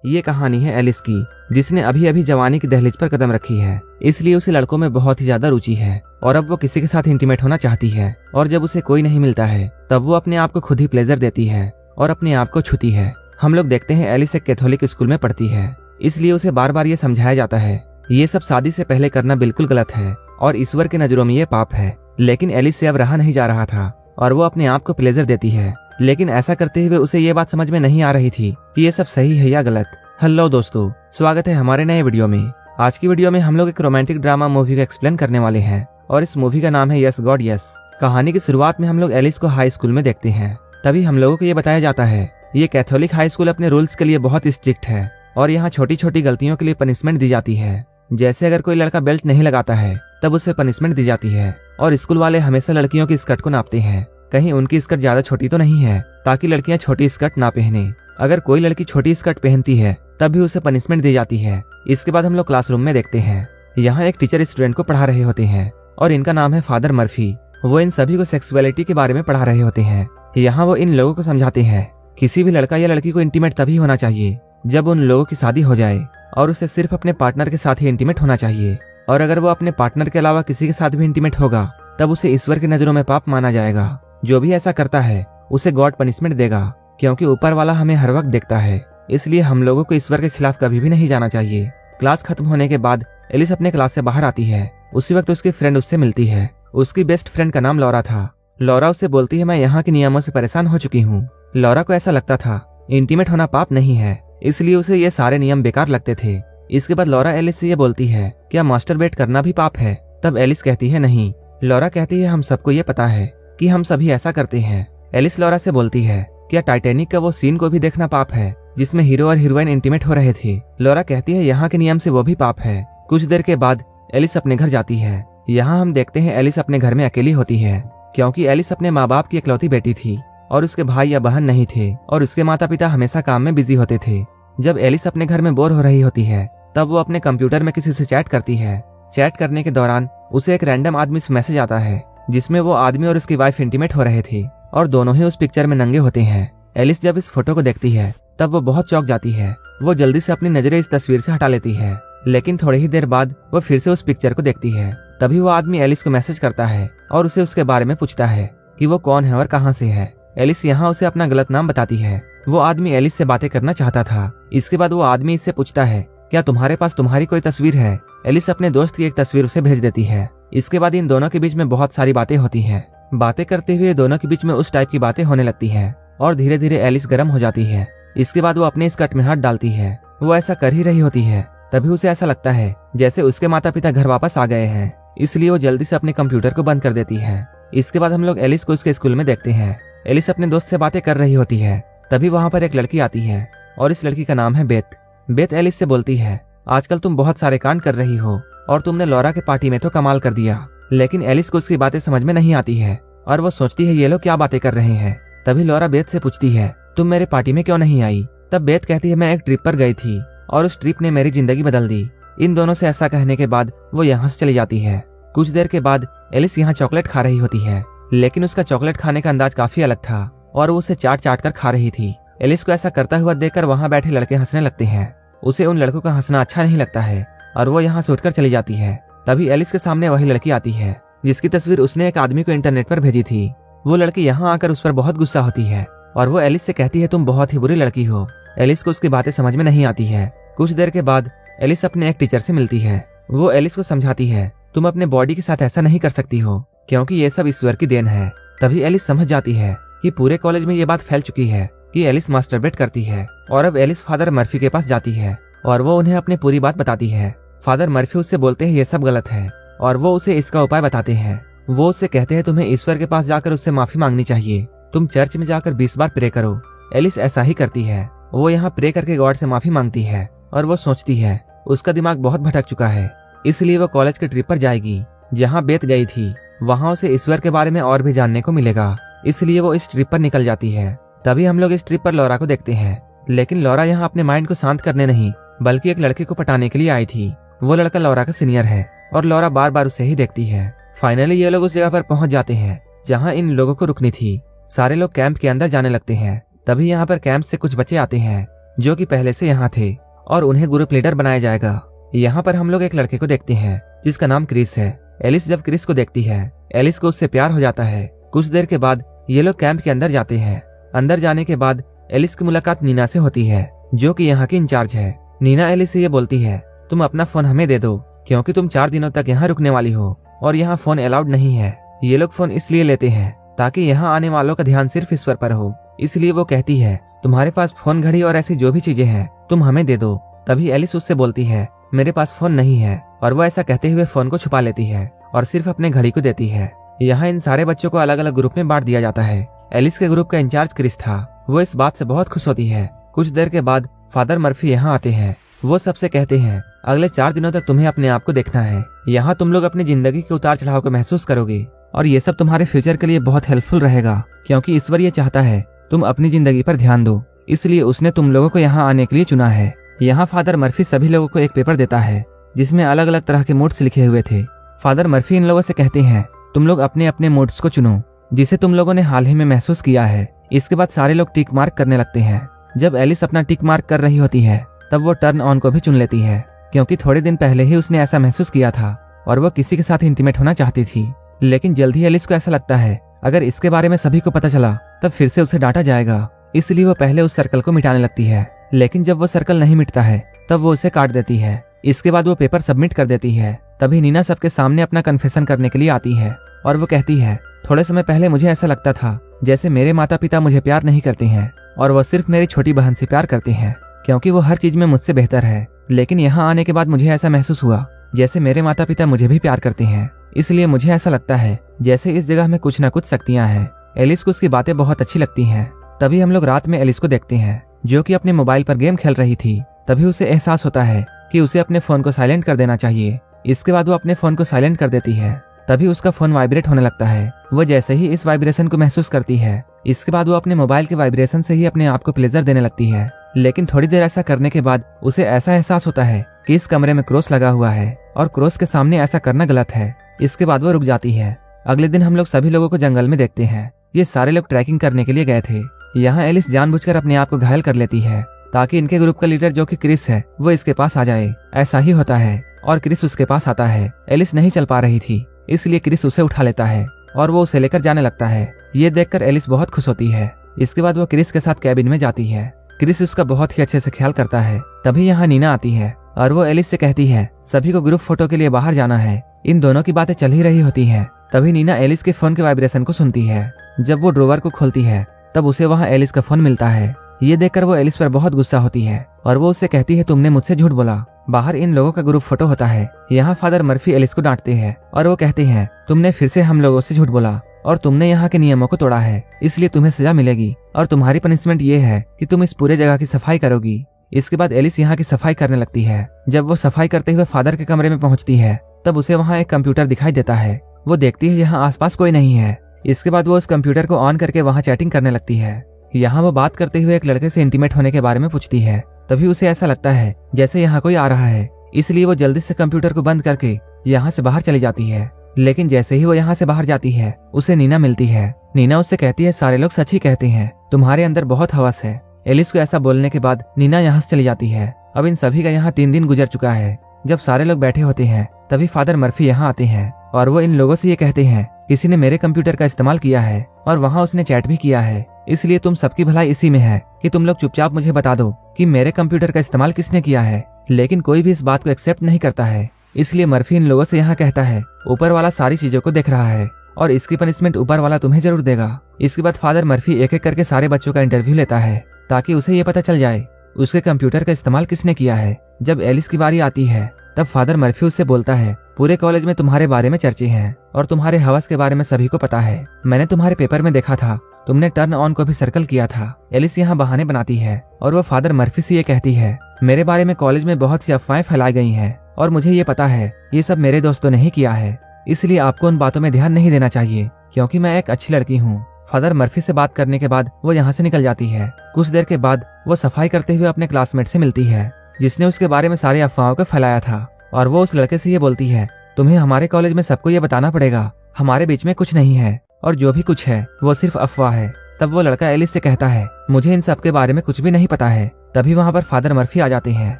ये कहानी है एलिस की, जिसने अभी अभी जवानी की दहलीज पर कदम रखी है। इसलिए उसे लड़कों में बहुत ही ज्यादा रुचि है और अब वो किसी के साथ इंटीमेट होना चाहती है। और जब उसे कोई नहीं मिलता है तब वो अपने आप को खुद ही प्लेजर देती है और अपने आप को छूती है। हम लोग देखते हैं एलिस एक कैथोलिक स्कूल में पढ़ती है, इसलिए उसे बार बार ये समझाया जाता है ये सब शादी से पहले करना बिल्कुल गलत है और ईश्वर की नजरों में ये पाप है। लेकिन एलिस से अब रहा नहीं जा रहा था और वो अपने आप को प्लेजर देती है, लेकिन ऐसा करते हुए उसे ये बात समझ में नहीं आ रही थी कि ये सब सही है या गलत। हेलो दोस्तों, स्वागत है हमारे नए वीडियो में। आज की वीडियो में हम लोग एक रोमांटिक ड्रामा मूवी का एक्सप्लेन करने वाले हैं और इस मूवी का नाम है यस गॉड यस। कहानी की शुरुआत में हम लोग एलिस को हाई स्कूल में देखते हैं। तभी हम लोगों को ये बताया जाता है ये कैथोलिक हाई स्कूल अपने रूल्स के लिए बहुत स्ट्रिक्ट है और यहाँ छोटी छोटी गलतियों के लिए पनिशमेंट दी जाती है। जैसे अगर कोई लड़का बेल्ट नहीं लगाता है तब उसे पनिशमेंट दी जाती है और स्कूल वाले हमेशा लड़कियों की स्कर्ट को नापते हैं, कहीं उनकी स्कर्ट ज्यादा छोटी तो नहीं है, ताकि लड़कियां छोटी स्कर्ट ना पहने। अगर कोई लड़की छोटी स्कर्ट पहनती है तब भी उसे पनिशमेंट दी जाती है। इसके बाद हम लोग क्लासरूम में देखते हैं, यहाँ एक टीचर स्टूडेंट को पढ़ा रहे होते हैं और इनका नाम है फादर मर्फी। वो इन सभी को सेक्सुअलिटी के बारे में पढ़ा रहे होते हैं। यहाँ वो इन लोगों को समझाते हैं किसी भी लड़का या लड़की को इंटीमेट तभी होना चाहिए जब उन लोगों की शादी हो जाए और उसे सिर्फ अपने पार्टनर के साथ ही इंटीमेट होना चाहिए। और अगर वो अपने पार्टनर के अलावा किसी के साथ भी इंटीमेट होगा तब उसे ईश्वर की नजरों में पाप माना जाएगा। जो भी ऐसा करता है उसे गॉड पनिशमेंट देगा, क्योंकि ऊपर वाला हमें हर वक्त देखता है। इसलिए हम लोगों को ईश्वर के खिलाफ कभी भी नहीं जाना चाहिए। क्लास खत्म होने के बाद एलिस अपने क्लास से बाहर आती है। उसी वक्त उसकी फ्रेंड उससे मिलती है। उसकी बेस्ट फ्रेंड का नाम लॉरा था। लॉरा उससे बोलती है मैं यहाँ के नियमों से परेशान हो चुकी हूँ। लॉरा को ऐसा लगता था इंटीमेट होना पाप नहीं है, इसलिए उसे ये सारे नियम बेकार लगते थे। इसके बाद लॉरा एलिस से ये बोलती है क्या मास्टरबेट करना भी पाप है? तब एलिस कहती है नहीं। लॉरा कहती है हम सबको ये पता है कि हम सभी ऐसा करते हैं। एलिस लॉरा से बोलती है क्या टाइटैनिक का वो सीन को भी देखना पाप है जिसमें हीरो और हीरोइन इंटीमेट हो रहे थे? लॉरा कहती है यहाँ के नियम से वो भी पाप है। कुछ देर के बाद एलिस अपने घर जाती है। यहाँ हम देखते हैं एलिस अपने घर में अकेली होती है, क्योंकि एलिस अपने माँ बाप की इकलौती बेटी थी और उसके भाई या बहन नहीं थे और उसके माता पिता हमेशा काम में बिजी होते थे। जब एलिस अपने घर में बोर हो रही होती है तब वो अपने कंप्यूटर में किसी से चैट करती है। चैट करने के दौरान उसे एक रैंडम आदमी से मैसेज आता है जिसमें वो आदमी और उसकी वाइफ इंटीमेट हो रहे थे और दोनों ही उस पिक्चर में नंगे होते हैं। एलिस जब इस फोटो को देखती है तब वो बहुत चौंक जाती है। वो जल्दी से अपनी नजरें इस तस्वीर से हटा लेती है, लेकिन थोड़ी ही देर बाद वो फिर से उस पिक्चर को देखती है। तभी वो आदमी एलिस को मैसेज करता है और उसे उसके बारे में पूछता है कि वो कौन है और कहाँ से है। एलिस यहाँ उसे अपना गलत नाम बताती है। वो आदमी एलिस से बातें करना चाहता था। इसके बाद वो आदमी इससे पूछता है क्या तुम्हारे पास तुम्हारी कोई तस्वीर है? एलिस अपने दोस्त की एक तस्वीर उसे भेज देती है। इसके बाद इन दोनों के बीच में बहुत सारी बातें होती हैं। बातें करते हुए दोनों के बीच में उस टाइप की बातें होने लगती हैं और धीरे धीरे एलिस गर्म हो जाती है। इसके बाद वो अपने स्कर्ट में हाथ डालती है। वो ऐसा कर ही रही होती है तभी उसे ऐसा लगता है जैसे उसके माता पिता घर वापस आ गए हैं, इसलिए वो जल्दी से अपने कंप्यूटर को बंद कर देती है। इसके बाद हम लोग एलिस को उसके स्कूल में देखते हैं। एलिस अपने दोस्त से बातें कर रही होती है। तभी वहाँ पर एक लड़की आती है और इस लड़की का नाम है बेथ। बेथ एलिस से बोलती है आजकल तुम बहुत सारे कांड कर रही हो और तुमने लॉरा के पार्टी में तो कमाल कर दिया। लेकिन एलिस को उसकी बातें समझ में नहीं आती है और वो सोचती है ये लोग क्या बातें कर रहे हैं। तभी लॉरा बेथ से पूछती है तुम मेरे पार्टी में क्यों नहीं आई? तब बेथ कहती है मैं एक ट्रिप पर गई थी और उस ट्रिप ने मेरी जिंदगी बदल दी। इन दोनों से ऐसा कहने के बाद वो यहाँ से चली जाती है। कुछ देर के बाद एलिस यहाँ चॉकलेट खा रही होती है, लेकिन उसका चॉकलेट खाने का अंदाज काफी अलग था और वो उसे चाट चाट कर खा रही थी। एलिस को ऐसा करता हुआ देखकर वहाँ बैठे लड़के हंसने लगते हैं। उसे उन लड़कों का हंसना अच्छा नहीं लगता है और वो यहाँ से उठकर चली जाती है। तभी एलिस के सामने वही लड़की आती है जिसकी तस्वीर उसने एक आदमी को इंटरनेट पर भेजी थी। वो लड़की यहाँ आकर उस पर बहुत गुस्सा होती है और वो एलिस से कहती है तुम बहुत ही बुरी लड़की हो। एलिस को उसकी बातें समझ में नहीं आती है। कुछ देर के बाद एलिस अपने एक टीचर से मिलती है। वो एलिस को समझाती है तुम अपने बॉडी के साथ ऐसा नहीं कर सकती हो, क्योंकि ये सब ईश्वर की देन है। तभी एलिस समझ जाती है कि पूरे कॉलेज में ये बात फैल चुकी है कि एलिस मास्टरबेट करती है और अब एलिस फादर मर्फी के पास जाती है और वो उन्हें अपनी पूरी बात बताती है। फादर मर्फी उससे बोलते हैं ये सब गलत है और वो उसे इसका उपाय बताते हैं। वो उससे कहते हैं तुम्हें ईश्वर के पास जाकर उससे माफी मांगनी चाहिए, तुम चर्च में जाकर 20 बार प्रे करो। एलिस ऐसा ही करती है। वो यहाँ प्रे करके गॉड से माफी मांगती है और वो सोचती है उसका दिमाग बहुत भटक चुका है, इसलिए वो कॉलेज के ट्रिप पर जाएगी जहाँ बेथ गई थी। वहाँ उसे ईश्वर के बारे में और भी जानने को मिलेगा, इसलिए वो इस ट्रिप पर निकल जाती है। तभी हम लोग इस ट्रिप पर लॉरा को देखते हैं, लेकिन लॉरा यहाँ अपने माइंड को शांत करने नहीं बल्कि एक लड़के को पटाने के लिए आई थी। वो लड़का लॉरा का सीनियर है और लॉरा बार बार उसे ही देखती है। फाइनली ये लोग उस जगह पर पहुंच जाते हैं जहाँ इन लोगों को रुकनी थी। सारे लोग कैंप के अंदर जाने लगते हैं। तभी यहाँ पर कैंप से कुछ बच्चे आते हैं जो कि पहले से यहाँ थे, और उन्हें ग्रुप लीडर बनाया जाएगा। यहाँ पर हम लोग एक लड़के को देखते हैं जिसका नाम क्रिस है। एलिस जब क्रिस को देखती है, एलिस को उससे प्यार हो जाता है। कुछ देर के बाद ये लोग कैंप के अंदर जाते हैं। अंदर जाने के बाद एलिस की मुलाकात नीना से होती है, जो कि यहाँ की इंचार्ज है। नीना एलिस से ये बोलती है, तुम अपना फोन हमें दे दो, क्योंकि तुम 4 दिनों तक यहाँ रुकने वाली हो और यहाँ फोन अलाउड नहीं है। ये लोग फोन इसलिए लेते हैं ताकि यहाँ आने वालों का ध्यान सिर्फ ईश्वर पर हो। इसलिए वो कहती है, तुम्हारे पास फोन, घड़ी और ऐसी जो भी चीजें हैं तुम हमें दे दो। तभी एलिस उससे बोलती है, मेरे पास फोन नहीं है, और वो ऐसा कहते हुए फोन को छुपा लेती है और सिर्फ अपने घड़ी को देती है। यहाँ इन सारे बच्चों को अलग अलग ग्रुप में बांट दिया जाता है। एलिस के ग्रुप का इंचार्ज क्रिस था। वो इस बात से बहुत खुश होती है। कुछ देर के बाद फादर मर्फी यहाँ आते हैं। वो सबसे कहते हैं, अगले 4 दिनों तक तुम्हें अपने आप को देखना है। यहाँ तुम लोग अपनी जिंदगी के उतार चढ़ाव को महसूस करोगे और ये सब तुम्हारे फ्यूचर के लिए बहुत हेल्पफुल रहेगा, क्योंकि ईश्वर ये चाहता है तुम अपनी जिंदगी पर ध्यान दो, इसलिए उसने तुम लोगों को यहाँ आने के लिए चुना है। यहाँ फादर मर्फी सभी लोगों को एक पेपर देता है जिसमें अलग अलग तरह के मूड्स लिखे हुए थे। फादर मर्फी इन लोगों से कहते हैं, तुम लोग अपने अपने मूड्स को चुनो जिसे तुम लोगों ने हाल ही में महसूस किया है। इसके बाद सारे लोग टिक मार्क करने लगते हैं। जब एलिस अपना टिक मार्क कर रही होती है तब वो टर्न ऑन को भी चुन लेती है, क्योंकि थोड़े दिन पहले ही उसने ऐसा महसूस किया था और वो किसी के साथ इंटीमेट होना चाहती थी। लेकिन जल्द ही एलिस को ऐसा लगता है अगर इसके बारे में सभी को पता चला तब फिर से उसे डांटा जाएगा, इसलिए वो पहले उस सर्कल को मिटाने लगती है। लेकिन जब वो सर्कल नहीं मिटता है तब वो उसे काट देती है। इसके बाद वो पेपर सबमिट कर देती है। तभी नीना सबके सामने अपना कन्फेशन करने के लिए आती है और वो कहती है, थोड़े समय पहले मुझे ऐसा लगता था जैसे मेरे माता पिता मुझे प्यार नहीं करते हैं और वो सिर्फ मेरी छोटी बहन से प्यार करते हैं, क्योंकि वो हर चीज में मुझसे बेहतर है। लेकिन यहाँ आने के बाद मुझे ऐसा महसूस हुआ जैसे मेरे माता पिता मुझे भी प्यार करते हैं, इसलिए मुझे ऐसा लगता है जैसे इस जगह में कुछ न कुछ शक्तियाँ हैं। एलिस को उसकी बातें बहुत अच्छी लगती हैं। तभी हम लोग रात में एलिस को देखते हैं जो कि अपने मोबाइल पर गेम खेल रही थी। तभी उसे एहसास होता है कि उसे अपने फोन को साइलेंट कर देना चाहिए। इसके बाद वो अपने फोन को साइलेंट कर देती है। तभी उसका फोन वाइब्रेट होने लगता है। वो जैसे ही इस वाइब्रेशन को महसूस करती है, इसके बाद वो अपने मोबाइल के वाइब्रेशन से ही अपने आप को प्लेजर देने लगती है। लेकिन थोड़ी देर ऐसा करने के बाद उसे ऐसा एहसास होता है कि इस कमरे में क्रॉस लगा हुआ है और क्रॉस के सामने ऐसा करना गलत है। इसके बाद वो रुक जाती है। अगले दिन हम लोग सभी लोगों को जंगल में देखते हैं। ये सारे लोग ट्रैकिंग करने के लिए गए थे। यहाँ एलिस जानबूझकर अपने आप को घायल कर लेती है ताकि इनके ग्रुप का लीडर जो कि क्रिस है वो इसके पास आ जाए। ऐसा ही होता है और क्रिस उसके पास आता है। एलिस नहीं चल पा रही थी, इसलिए क्रिस उसे उठा लेता है और वो उसे लेकर जाने लगता है। ये देखकर एलिस बहुत खुश होती है। इसके बाद वो क्रिस के साथ कैबिन में जाती है। क्रिस उसका बहुत ही अच्छे से ख्याल करता है। तभी यहाँ नीना आती है और वो एलिस से कहती है, सभी को ग्रुप फोटो के लिए बाहर जाना है। इन दोनों की बातें चल ही रही होती है। तभी नीना एलिस के फोन के वाइब्रेशन को सुनती है। जब वो ड्रॉवर को खोलती है तब उसे वहाँ एलिस का फोन मिलता है। ये देखकर वो एलिस पर बहुत गुस्सा होती है और वो उससे कहती है, तुमने मुझसे झूठ बोला। बाहर इन लोगों का ग्रुप फोटो होता है। यहाँ फादर मर्फी एलिस को डांटते हैं और वो कहते हैं, तुमने फिर से हम लोगों से झूठ बोला और तुमने यहाँ के नियमों को तोड़ा है, इसलिए तुम्हें सजा मिलेगी और तुम्हारी पनिशमेंट ये है कि तुम इस पूरे जगह की सफाई करोगी। इसके बाद एलिस यहाँ की सफाई करने लगती है। जब वो सफाई करते हुए फादर के कमरे में पहुंचती है तब उसे वहाँ एक कंप्यूटर दिखाई देता है। वो देखती है यहाँ आसपास कोई नहीं है। इसके बाद वो उस कंप्यूटर को ऑन करके वहाँ चैटिंग करने लगती है। यहाँ वो बात करते हुए एक लड़के से इंटीमेट होने के बारे में पूछती है। तभी उसे ऐसा लगता है जैसे यहाँ कोई आ रहा है, इसलिए वो जल्दी से कंप्यूटर को बंद करके यहाँ से बाहर चली जाती है। लेकिन जैसे ही वो यहाँ से बाहर जाती है उसे नीना मिलती है। नीना उससे कहती है, सारे लोग सच ही कहते हैं, तुम्हारे अंदर बहुत हवस है। एलिस को ऐसा बोलने के बाद नीना यहाँ से चली जाती है। अब इन सभी का यहाँ 3 दिन गुजर चुका है। जब सारे लोग बैठे होते हैं तभी फादर मर्फी यहाँ आते हैं और वो इन लोगों से ये कहते हैं, किसी ने मेरे कंप्यूटर का इस्तेमाल किया है और वहाँ उसने चैट भी किया है, इसलिए तुम सबकी भलाई इसी में है कि तुम लोग चुपचाप मुझे बता दो कि मेरे कंप्यूटर का इस्तेमाल किसने किया है। लेकिन कोई भी इस बात को एक्सेप्ट नहीं करता है। इसलिए मर्फी इन लोगों से यहाँ कहता है, ऊपर वाला सारी चीजों को देख रहा है और इसकी पनिशमेंट ऊपर वाला तुम्हें जरूर देगा। इसके बाद फादर मर्फी एक एक करके सारे बच्चों का इंटरव्यू लेता है ताकि उसे ये पता चल जाए उसके कंप्यूटर का इस्तेमाल किसने किया है। जब एलिस की बारी आती है तब फादर मर्फी उससे बोलता है, पूरे कॉलेज में तुम्हारे बारे में चर्चे हैं और तुम्हारे हवस के बारे में सभी को पता है। मैंने तुम्हारे पेपर में देखा था, तुमने टर्न ऑन को भी सर्कल किया था। एलिस यहाँ बहाने बनाती है और वो फादर मर्फी से ये कहती है, मेरे बारे में कॉलेज में बहुत सी अफवाहें फैलाई गई हैं और मुझे ये पता है ये सब मेरे दोस्तों ने ही किया है, इसलिए आपको उन बातों में ध्यान नहीं देना चाहिए क्योंकि मैं एक अच्छी लड़की हूँ। फादर मर्फी से बात करने के बाद वो यहाँ से निकल जाती है। कुछ देर के बाद वो सफाई करते हुए अपने क्लासमेट से मिलती है जिसने उसके बारे में सारी अफवाहों को फैलाया था और वो उस लड़के से ये बोलती है, तुम्हें हमारे कॉलेज में सबको ये बताना पड़ेगा, हमारे बीच में कुछ नहीं है और जो भी कुछ है वो सिर्फ अफवाह है। तब वो लड़का एलिस से कहता है, मुझे इन सब के बारे में कुछ भी नहीं पता है, तभी वहाँ पर फादर मर्फी आ जाते हैं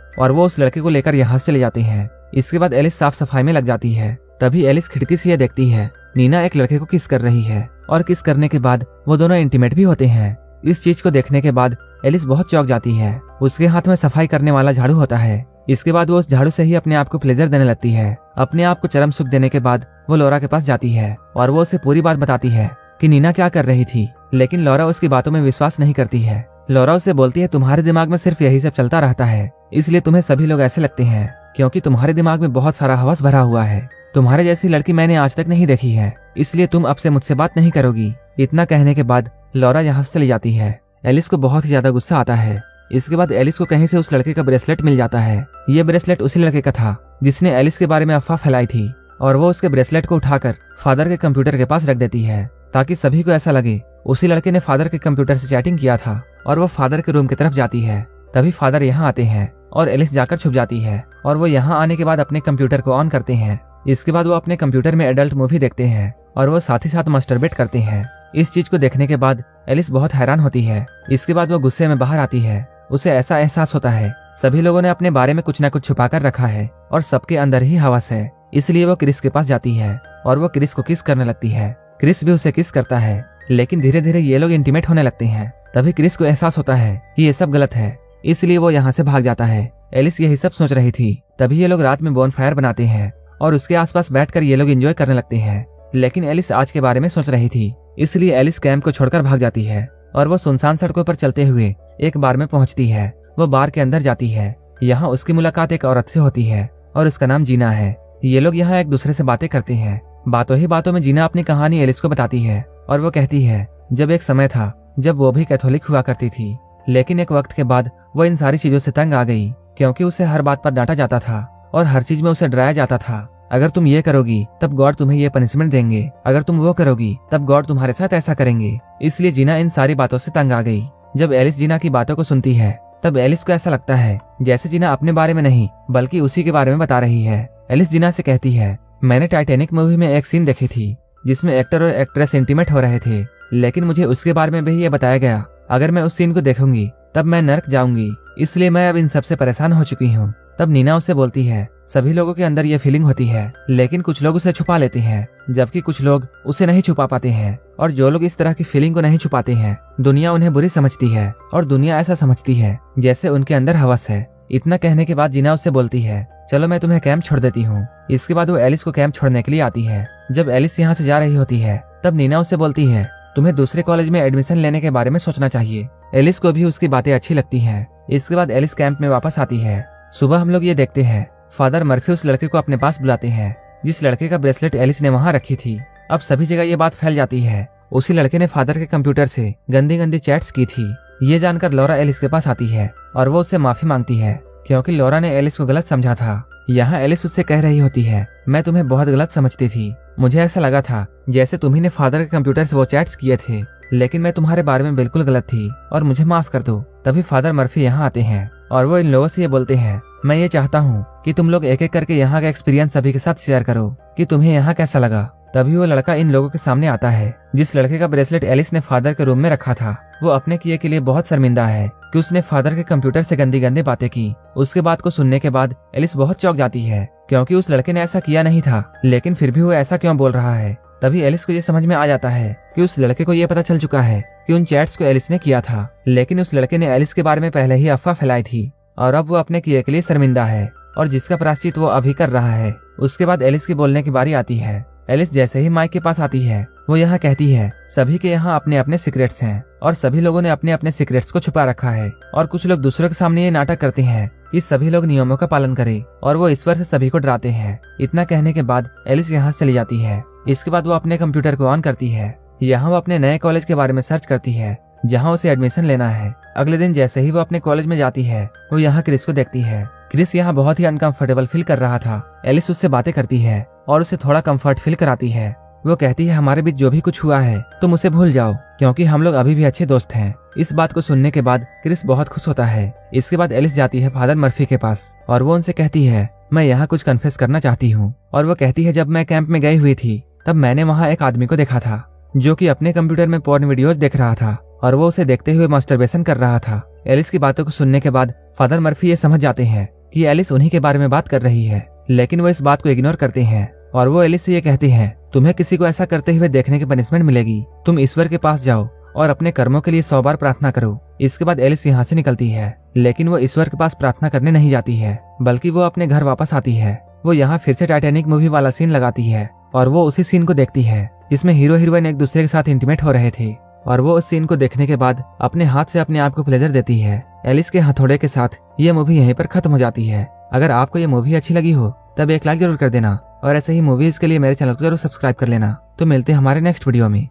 और वो उस लड़के को लेकर यहाँ से चले जाते हैं। इसके बाद एलिस साफ सफाई में लग जाती है। तभी एलिस खिड़की से यह देखती है नीना एक लड़के को किस कर रही है और किस करने के बाद वो दोनों इंटीमेट भी होते हैं। इस चीज को देखने के बाद एलिस बहुत चौंक जाती है। उसके हाथ में सफाई करने वाला झाड़ू होता है। इसके बाद वो उस झाड़ू से ही अपने आप को प्लेजर देने लगती है। अपने आप को चरम सुख देने के बाद वो लौरा के पास जाती है और वो उसे पूरी बात बताती है कि नीना क्या कर रही थी, लेकिन लौरा उसकी बातों में विश्वास नहीं करती है। लौरा उसे बोलती है तुम्हारे दिमाग में सिर्फ यही सब चलता रहता है, इसलिए तुम्हें सभी लोग ऐसे लगते हैं क्योंकि तुम्हारे दिमाग में बहुत सारा हवस भरा हुआ है। तुम्हारे जैसी लड़की मैंने आज तक नहीं देखी है, इसलिए तुम अब से मुझसे बात नहीं करोगी। इतना कहने के बाद लौरा यहाँ से चली जाती है। एलिस को बहुत ही ज्यादा गुस्सा आता है। इसके बाद एलिस को कहीं से उस लड़के का ब्रेसलेट मिल जाता है। ये ब्रेसलेट उसी लड़के का था जिसने एलिस के बारे में अफवाह फैलाई थी और वो उसके ब्रेसलेट को उठाकर फादर के कंप्यूटर के पास रख देती है ताकि सभी को ऐसा लगे उसी लड़के ने फादर के कंप्यूटर से चैटिंग किया था। और वो फादर के रूम की तरफ जाती है। तभी फादर यहाँ आते हैं और एलिस जाकर छुप जाती है और वो यहाँ आने के बाद अपने कंप्यूटर को ऑन करते हैं। इसके बाद वो अपने कंप्यूटर में एडल्ट मूवी देखते हैं और वो साथ ही साथ मास्टरबेट करते हैं। इस चीज को देखने के बाद एलिस बहुत हैरान होती है। इसके बाद वो गुस्से में बाहर आती है। उसे ऐसा एहसास होता है सभी लोगों ने अपने बारे में कुछ न कुछ छुपा कर रखा है और सबके अंदर ही हवस है। इसलिए वो क्रिस के पास जाती है और वो क्रिस को किस करने लगती है। क्रिस भी उसे किस करता है, लेकिन धीरे धीरे ये लोग इंटीमेट होने लगते हैं। तभी क्रिस को एहसास होता है कि ये सब गलत है, इसलिए वो यहाँ से भाग जाता है। एलिस यही सब सोच रही थी। तभी ये लोग रात में बोनफायर बनाते हैं और उसके आसपास बैठकर ये लोग एंजॉय करने लगते हैं। लेकिन एलिस आज के बारे में सोच रही थी, इसलिए एलिस कैंप को छोड़कर भाग जाती है और वो सुनसान सड़कों पर चलते हुए एक बार में पहुंचती है। वो बार के अंदर जाती है। यहाँ उसकी मुलाकात एक औरत से होती है और उसका नाम जीना है। ये लोग यहाँ एक दूसरे से बातें करते हैं। बातों ही बातों में जीना अपनी कहानी एलिस को बताती है और वो कहती है जब एक समय था जब वो भी कैथोलिक हुआ करती थी, लेकिन एक वक्त के बाद वो इन सारी चीजों से तंग आ गई क्योंकि उसे हर बात पर डांटा जाता था और हर चीज में उसे डराया जाता था। अगर तुम ये करोगी तब गॉड तुम्हें ये पनिशमेंट देंगे, अगर तुम वो करोगी तब गॉड तुम्हारे साथ ऐसा करेंगे। इसलिए जीना इन सारी बातों से तंग आ गई। जब एलिस जीना की बातों को सुनती है तब एलिस को ऐसा लगता है जैसे जीना अपने बारे में नहीं बल्कि उसी के बारे में बता रही है। एलिस जीना से कहती है मैंने टाइटैनिक मूवी में एक सीन देखी थी जिसमें एक्टर और एक्ट्रेस इंटीमेट हो रहे थे, लेकिन मुझे उसके बारे में भी ये बताया गया अगर मैं उस सीन को देखूंगी तब मैं नर्क जाऊंगी, इसलिए मैं अब इन सब से परेशान हो चुकी हूँ। तब नीना उसे बोलती है सभी लोगों के अंदर ये फीलिंग होती है, लेकिन कुछ लोग उसे छुपा लेते हैं जबकि कुछ लोग उसे नहीं छुपा पाते हैं। और जो लोग इस तरह की फीलिंग को नहीं छुपाते हैं दुनिया उन्हें बुरी समझती है और दुनिया ऐसा समझती है जैसे उनके अंदर हवस है। इतना कहने के बाद जीना उससे बोलती है चलो मैं तुम्हें कैंप छोड़ देती हूँ। इसके बाद वो एलिस को कैंप छोड़ने के लिए आती है। जब एलिस यहाँ से जा रही होती है तब नीना उससे बोलती है तुम्हें दूसरे कॉलेज में एडमिशन लेने के बारे में सोचना चाहिए। एलिस को भी उसकी बातें अच्छी लगती हैं। इसके बाद एलिस कैंप में वापस आती है। सुबह हम लोग ये देखते हैं फादर मर्फी उस लड़के को अपने पास बुलाते हैं जिस लड़के का ब्रेसलेट एलिस ने वहाँ रखी थी। अब सभी जगह ये बात फैल जाती है उसी लड़के ने फादर के कंप्यूटर से गंदी गंदी चैट्स की थी। ये जानकर लौरा एलिस के पास आती है और वो उससे माफी मांगती है क्योंकि लौरा ने एलिस को गलत समझा था। यहाँ एलिस उससे कह रही होती है मैं तुम्हें बहुत गलत समझती थी, मुझे ऐसा लगा था जैसे तुम्ही ने फादर के कंप्यूटर से वो चैट्स किए थे, लेकिन मैं तुम्हारे बारे में बिल्कुल गलत थी और मुझे माफ कर दो। तभी फादर मर्फी यहाँ आते हैं और वो इन लोगों से ये बोलते हैं मैं ये चाहता हूँ कि तुम लोग एक एक करके यहाँ का एक्सपीरियंस सभी के साथ शेयर करो कि तुम्हें यहाँ कैसा लगा। तभी वो लड़का इन लोगों के सामने आता है जिस लड़के का ब्रेसलेट एलिस ने फादर के रूम में रखा था। वो अपने किए के लिए बहुत शर्मिंदा है कि उसने फादर के कंप्यूटर से गंदी गंदी बातें की। उसके बात को सुनने के बाद एलिस बहुत चौंक जाती है क्योंकि उस लड़के ने ऐसा किया नहीं था, लेकिन फिर भी वो ऐसा क्यों बोल रहा है। तभी एलिस को ये समझ में आ जाता है कि उस लड़के को ये पता चल चुका है कि उन चैट्स को एलिस ने किया था, लेकिन उस लड़के ने एलिस के बारे में पहले ही अफवाह फैलाई थी और अब वो अपने किए के लिए शर्मिंदा है और जिसका प्रायश्चित वो अभी कर रहा है। उसके बाद एलिस की बोलने की बारी आती है। एलिस जैसे ही माइक के पास आती है वो यहाँ कहती है सभी के यहाँ अपने अपने सीक्रेट्स हैं और सभी लोगों ने अपने अपने सीक्रेट्स को छुपा रखा है और कुछ लोग दूसरों के सामने ये नाटक करते हैं कि सभी लोग नियमों का पालन करें और वो ईश्वर से सभी को डराते हैं। इतना कहने के बाद एलिस यहाँ से चली जाती है। इसके बाद वो अपने कंप्यूटर को ऑन करती है। यहाँ वो अपने नए कॉलेज के बारे में सर्च करती है जहाँ उसे एडमिशन लेना है। अगले दिन जैसे ही वो अपने कॉलेज में जाती है वो यहाँ क्रिस को देखती है। क्रिस यहाँ बहुत ही अनकंफर्टेबल फील कर रहा था। एलिस उससे बातें करती है और उसे थोड़ा कंफर्ट फील कराती है। वो कहती है हमारे बीच जो भी कुछ हुआ है तुम उसे भूल जाओ क्योंकि हम लोग अभी भी अच्छे दोस्त हैं। इस बात को सुनने के बाद क्रिस बहुत खुश होता है। इसके बाद एलिस जाती है फादर मर्फी के पास और वो उनसे कहती है मैं यहाँ कुछ कन्फेस करना चाहती हूँ। और वो कहती है जब मैं कैंप में गई हुई थी तब मैंने वहाँ एक आदमी को देखा था जो कि अपने कंप्यूटर में पोर्न वीडियोस देख रहा था और वो उसे देखते हुए मास्टरबेशन कर रहा था। एलिस की बातों को सुनने के बाद फादर मर्फी ये समझ जाते हैं कि एलिस उन्हीं के बारे में बात कर रही है, लेकिन वो इस बात को इग्नोर करते हैं और वो एलिस से ये कहते हैं, तुम्हें किसी को ऐसा करते हुए देखने की पनिशमेंट मिलेगी। तुम ईश्वर के पास जाओ और अपने कर्मों के लिए 100 बार प्रार्थना करो। इसके बाद एलिस यहाँ से निकलती है, लेकिन वो ईश्वर के पास प्रार्थना करने नहीं जाती है, बल्कि वो अपने घर वापस आती है। वो यहाँ फिर से टाइटैनिक मूवी वाला सीन लगाती है और वो उसी सीन को देखती है जिसमें हीरो हीरोइन एक दूसरे के साथ इंटीमेट हो रहे थे। और वो उस सीन को देखने के बाद अपने हाथ से अपने आप को प्लेजर देती है। एलिस के हथौड़े के साथ ये मूवी यहीं पर खत्म हो जाती है। अगर आपको ये मूवी अच्छी लगी हो तब एक लाइक जरूर कर देना और ऐसे ही मूवीज के लिए मेरे चैनल को जरूर सब्सक्राइब कर लेना। तो मिलते हैं हमारे नेक्स्ट वीडियो में।